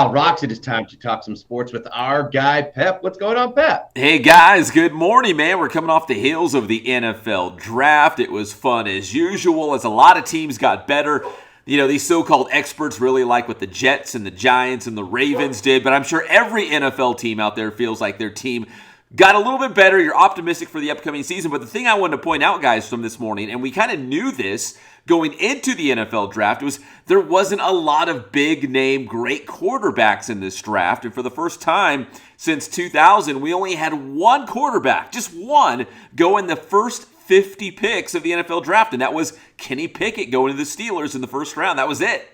Rocks, it is time to talk some sports with our guy, Pep. What's going on, Pep? Hey guys, good morning, man. We're coming off the heels of the NFL draft. It was fun as usual, as a lot of teams got better. You know, these so-called experts really like what the Jets and the Giants and the Ravens did, but I'm sure every NFL team out there feels like their team got a little bit better. You're optimistic for the upcoming season, but the thing I wanted to point out, guys, from this morning, and we kind of knew this going into the NFL draft, was there wasn't a lot of big-name, great quarterbacks in this draft, and for the first time since 2000, we only had one quarterback, just one, go in the first 50 picks of the NFL draft, and that was Kenny Pickett going to the Steelers in the first round. That was it.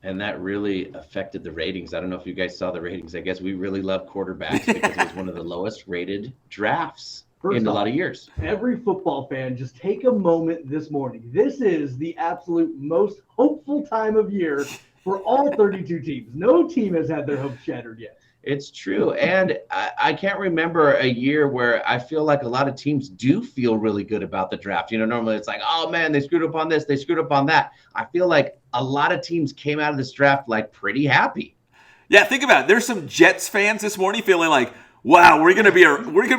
And that really affected the ratings. I don't know if you guys saw the ratings. I guess we really love quarterbacks because it was one of the lowest rated drafts in a lot of years. Every football fan, just take a moment this morning. This is the absolute most hopeful time of year for all 32 teams. No team has had their hopes shattered yet. It's true. And I can't remember a year where I feel like a lot of teams do feel really good about the draft. You know, normally it's like, oh, man, they screwed up on this, they screwed up on that. I feel like a lot of teams came out of this draft like pretty happy. Yeah, think about it. There's some Jets fans this morning feeling like, wow, we're gonna be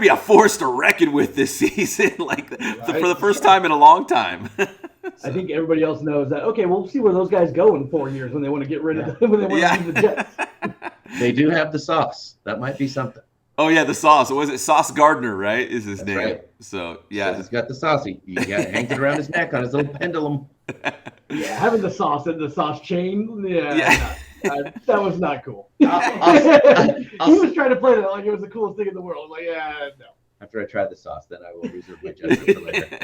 a force to reckon with this season, for the first time in a long time. I think everybody else knows that. Okay, we'll see where those guys go in 4 years when they want to get rid of them, when they want to leave the Jets. They do have the sauce. That might be something. Oh yeah, the sauce. Was it Sauce Gardner? Right, is his name? Right. So yeah, he's got the sauce. He got hanged it around his neck on his little pendulum. Yeah, having the sauce and the sauce chain. Yeah. That was not cool. He was trying to play that like it was the coolest thing in the world. Like, no. After I try the sauce, then I will reserve my judgment for later.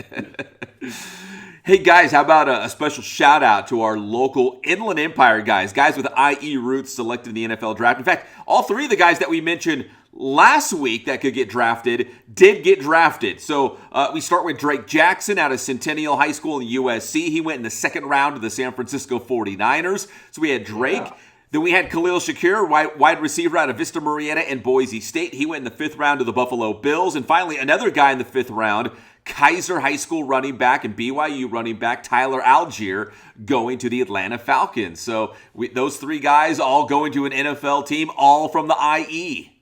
Hey guys, how about a special shout out to our local Inland Empire guys with IE roots selected in the NFL draft. In fact, all three of the guys that we mentioned last week that could get drafted did get drafted. So we start with Drake Jackson out of Centennial High School in USC. He went in the second round to the San Francisco 49ers. So we had Drake. Yeah. Then we had Khalil Shakir, wide receiver out of Vista Marietta and Boise State. He went in the fifth round to the Buffalo Bills. And finally, another guy in the fifth round, Kaiser High School running back and BYU running back Tyler Algier, going to the Atlanta Falcons. So those three guys all going to an NFL team, all from the IE.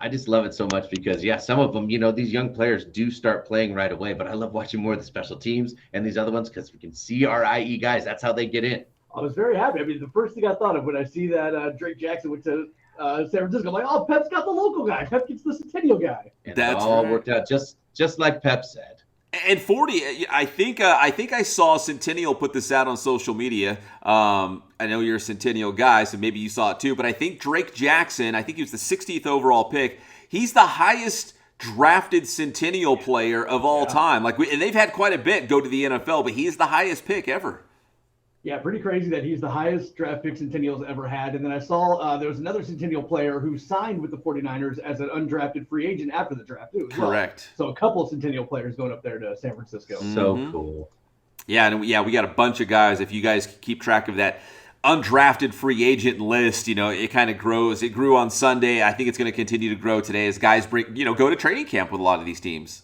I just love it so much because, yeah, some of them, you know, these young players do start playing right away. But I love watching more of the special teams and these other ones because we can see our IE guys. That's how they get in. I was very happy. I mean, the first thing I thought of when I see that Drake Jackson went to San Francisco, I'm like, oh, Pep's got the local guy. Pep gets the Centennial guy. And that's all worked out just like Pep said. And 40, I think I saw Centennial put this out on social media. I know you're a Centennial guy, so maybe you saw it too. But I think Drake Jackson, I think he was the 60th overall pick. He's the highest drafted Centennial player of all time. And they've had quite a bit go to the NFL, but he's the highest pick ever. Yeah, pretty crazy that he's the highest draft pick Centennial's ever had. And then I saw there was another Centennial player who signed with the 49ers as an undrafted free agent after the draft, too. Correct. Well. So a couple of Centennial players going up there to San Francisco. So cool. Yeah, and we got a bunch of guys. If you guys keep track of that undrafted free agent list, you know, it kind of grows. It grew on Sunday. I think it's going to continue to grow today as guys go to training camp with a lot of these teams.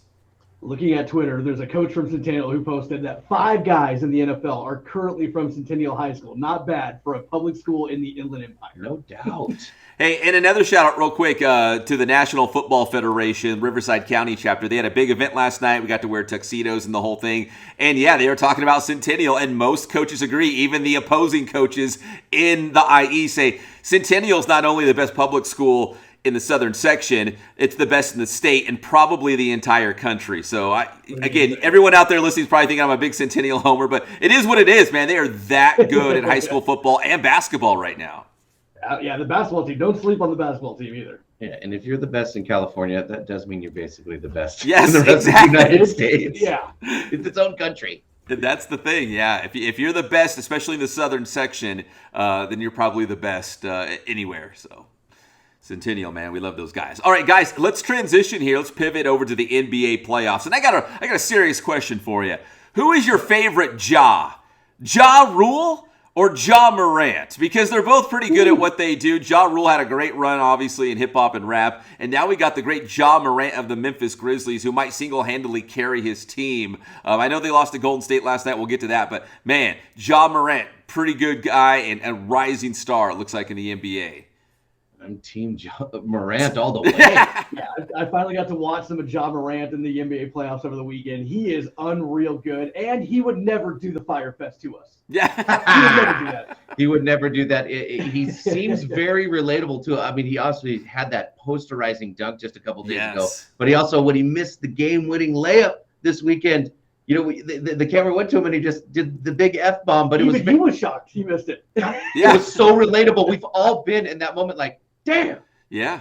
Looking at Twitter, there's a coach from Centennial who posted that 5 guys in the NFL are currently from Centennial High School. Not bad for a public school in the Inland Empire. No doubt. Hey, and another shout out real quick to the National Football Federation, Riverside County chapter. They had a big event last night. We got to wear tuxedos and the whole thing. And yeah, they were talking about Centennial, and most coaches agree. Even the opposing coaches in the IE say Centennial's not only the best public school in the southern section, it's the best in the state and probably the entire country. So, again, everyone out there listening is probably thinking I'm a big Centennial homer, but it is what it is, man. They are that good at high school football and basketball right now. Yeah, the basketball team. Don't sleep on the basketball team either. Yeah, and if you're the best in California, that does mean you're basically the best in the rest exactly. of the United States. Yeah. It's its own country. That's the thing, yeah. If you're the best, especially in the southern section, then you're probably the best anywhere, so. Centennial, man, we love those guys. All right, guys, let's transition here. Let's pivot over to the NBA playoffs. And I got a serious question for you. Who is your favorite Ja? Ja Rule or Ja Morant, because they're both pretty good at what they do. Ja Rule had a great run, obviously, in hip-hop and rap, and now we got the great Ja Morant of the Memphis Grizzlies, who might single-handedly carry his team. I know they lost to Golden State last night. We'll get to that, but, man, Ja Morant, pretty good guy and a rising star, it looks like, in the NBA. I'm Team Morant all the way. Yeah, I finally got to watch some of Ja Morant in the NBA playoffs over the weekend. He is unreal good, and he would never do the Fire Fest to us. Yeah. He would never do that. He would never do that. He seems very relatable to. I mean, he also had that posterizing dunk just a couple days ago. But he also, when he missed the game-winning layup this weekend, you know, the camera went to him and he just did the big F-bomb. But he was shocked. He missed it. It was so relatable. We've all been in that moment like, damn. Yeah.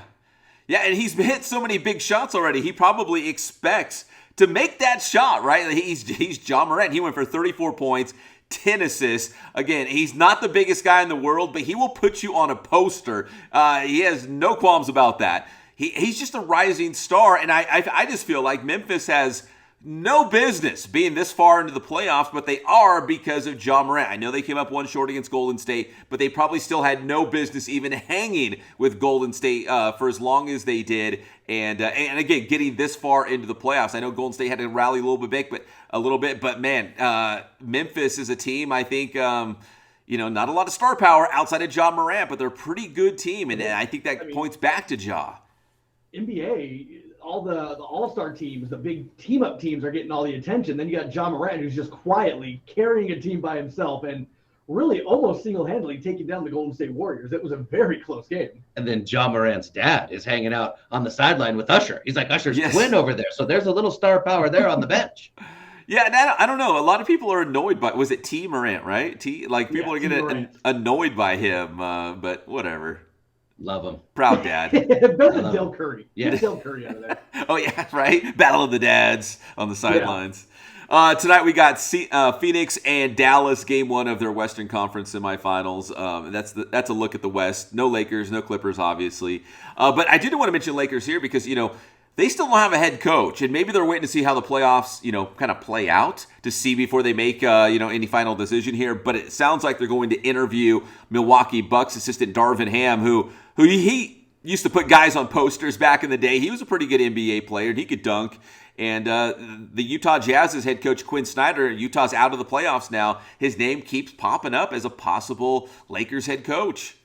Yeah, and he's hit so many big shots already. He probably expects to make that shot, right? He's Ja Morant. He went for 34 points, 10 assists. Again, he's not the biggest guy in the world, but he will put you on a poster. He has no qualms about that. He's just a rising star, and I just feel like Memphis has no business being this far into the playoffs, but they are because of Ja Morant. I know they came up one short against Golden State, but they probably still had no business even hanging with Golden State for as long as they did. And again, getting this far into the playoffs. I know Golden State had to rally a little bit, but man, Memphis is a team, I think, not a lot of star power outside of Ja Morant, but they're a pretty good team, and I think that points back to Ja. NBA, all the all-star teams, the big team-up teams are getting all the attention. Then you got Ja Morant, who's just quietly carrying a team by himself and really almost single-handedly taking down the Golden State Warriors. It was a very close game. And then Ja Morant's dad is hanging out on the sideline with Usher. He's like Usher's twin over there. So there's a little star power there on the bench. Yeah, and I don't know. A lot of people are annoyed by. Was it T Morant, right? People are getting annoyed by him, but whatever. Love him. Proud dad. Better than Del Curry. Yeah. Get Del Curry out of there. Oh, yeah, right? Battle of the dads on the sidelines. Yeah. Tonight we got Phoenix and Dallas, game one of their Western Conference semifinals. That's a look at the West. No Lakers, no Clippers, obviously. But I did want to mention Lakers here because, they still don't have a head coach, and maybe they're waiting to see how the playoffs, kind of play out to see before they make, any final decision here. But it sounds like they're going to interview Milwaukee Bucks assistant Darvin Ham, who he used to put guys on posters back in the day. He was a pretty good NBA player, and he could dunk. And the Utah Jazz's head coach, Quinn Snyder, Utah's out of the playoffs now. His name keeps popping up as a possible Lakers head coach.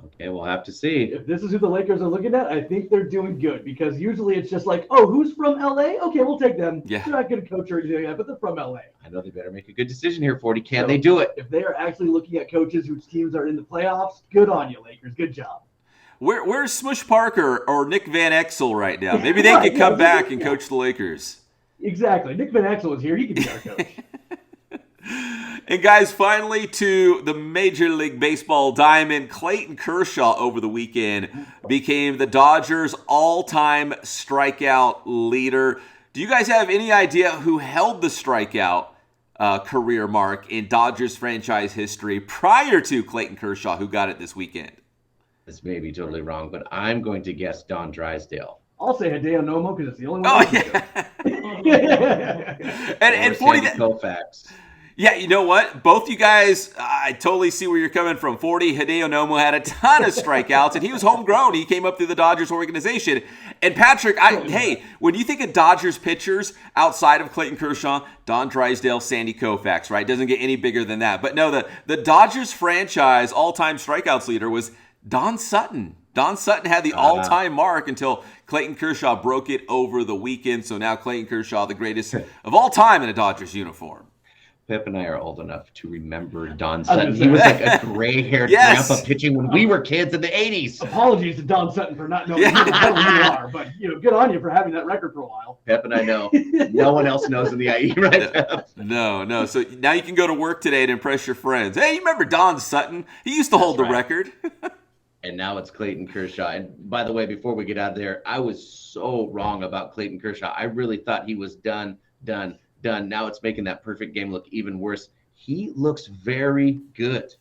Okay, we'll have to see. If this is who the Lakers are looking at, I think they're doing good because usually it's just like, oh, who's from LA? Okay, we'll take them. Yeah. They're not going to coach or anything like that, but they're from LA. I know they better make a good decision here, 40. Can they do it? If they are actually looking at coaches whose teams are in the playoffs, good on you, Lakers. Good job. Where's Smush Parker or Nick Van Exel right now? Maybe they could come back and coach the Lakers. Exactly. Nick Van Exel is here. He could be our coach. And guys, finally to the Major League Baseball diamond, Clayton Kershaw over the weekend became the Dodgers' all-time strikeout leader. Do you guys have any idea who held the strikeout career mark in Dodgers franchise history prior to Clayton Kershaw, who got it this weekend? This may be totally wrong, but I'm going to guess Don Drysdale. I'll say Hideo Nomo because it's the only one. Oh, yeah. and 40 Koufax. Yeah, you know what? Both you guys, I totally see where you're coming from. 40, Hideo Nomo had a ton of strikeouts, and he was homegrown. He came up through the Dodgers organization. And Patrick, hey, when you think of Dodgers pitchers outside of Clayton Kershaw, Don Drysdale, Sandy Koufax, right? Doesn't get any bigger than that. But no, the Dodgers franchise all-time strikeouts leader was Don Sutton. Don Sutton had the all-time mark until Clayton Kershaw broke it over the weekend. So now Clayton Kershaw, the greatest of all time in a Dodgers uniform. Pip and I are old enough to remember Don Sutton. He was like a gray-haired grandpa pitching when we were kids in the 80s. Apologies to Don Sutton for not knowing who the hell you are, but good on you for having that record for a while. Pep and I know. No one else knows in the IE, right, Pep? No. So now you can go to work today to impress your friends. Hey, you remember Don Sutton? He used to hold the record. And now it's Clayton Kershaw. And by the way, before we get out of there, I was so wrong about Clayton Kershaw. I really thought he was done. Now it's making that perfect game look even worse. He looks very good.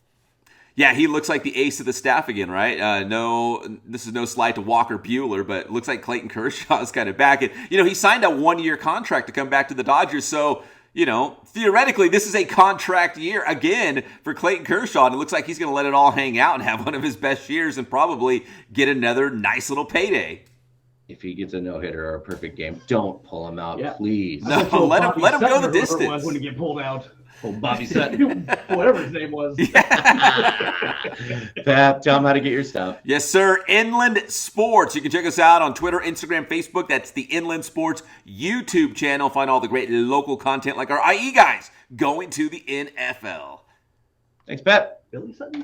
Yeah, he looks like the ace of the staff again, right? No, this is no slight to Walker Buehler, but it looks like Clayton Kershaw is kind of back. And, he signed a one-year contract to come back to the Dodgers, so theoretically, this is a contract year again for Clayton Kershaw, and it looks like he's going to let it all hang out and have one of his best years and probably get another nice little payday. If he gets a no-hitter or a perfect game, don't pull him out, please. No, let him go the distance. When he get pulled out. Oh, Bobby Sutton. Whatever his name was. Pep, tell him how to get your stuff. Yes, sir. Inland Sports. You can check us out on Twitter, Instagram, Facebook. That's the Inland Sports YouTube channel. Find all the great local content like our IE guys going to the NFL. Thanks, Pep. Billy Sutton?